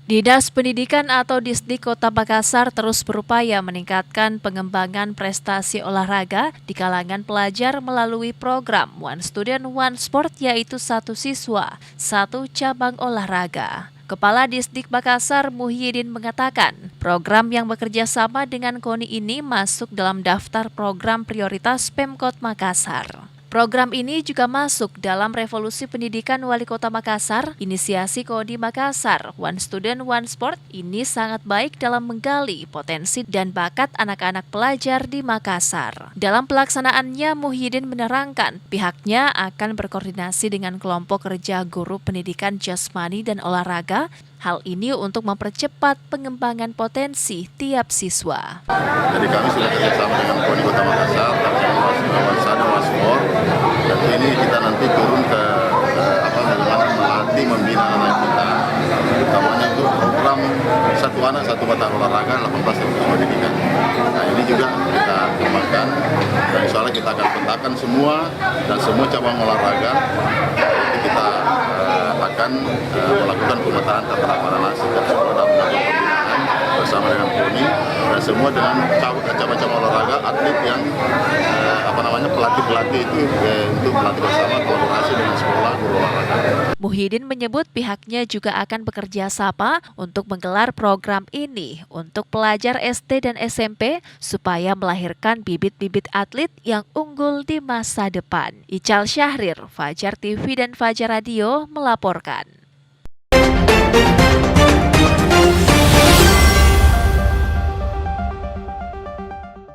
Dinas Pendidikan atau Disdik Kota Makassar terus berupaya meningkatkan pengembangan prestasi olahraga di kalangan pelajar melalui program One Student One Sport, yaitu satu siswa, satu cabang olahraga. Kepala Disdik Makassar Muhyiddin mengatakan, program yang bekerja sama dengan KONI ini masuk dalam daftar program prioritas Pemkot Makassar. Program ini juga masuk dalam revolusi pendidikan Wali Kota Makassar, inisiasi KONI Makassar. One Student One Sport ini sangat baik dalam menggali potensi dan bakat anak-anak pelajar di Makassar. Dalam pelaksanaannya, Muhyiddin menerangkan pihaknya akan berkoordinasi dengan kelompok kerja guru pendidikan jasmani dan olahraga. Hal ini untuk mempercepat pengembangan potensi tiap siswa. Jadi kami sudah kerjasama dengan KONI Kota Makassar, dan Waspor, dan ini kita nanti turun ke bagaimana melatih, membina anak kita, utamanya untuk program satu anak satu mata olahraga 18 tahun pendidikan. Nah ini juga kita kembangkan, dan insya Allah kita akan petakan semua dan semua cabang olahraga. Nanti kita akan melakukan pemetaan tata nasi dan melakukan pembinaan bersama dengan KONI dan semua dengan cabang-cabang olahraga, atlet yang pelatih-pelatih itu untuk melatih bersama, kolaborasi dengan sekolah guru olahraga. Muhyiddin menyebut pihaknya juga akan bekerja sama untuk menggelar program ini untuk pelajar SD dan SMP supaya melahirkan bibit-bibit atlet yang unggul di masa depan. Ical Syahrir, Fajar TV dan Fajar Radio melaporkan.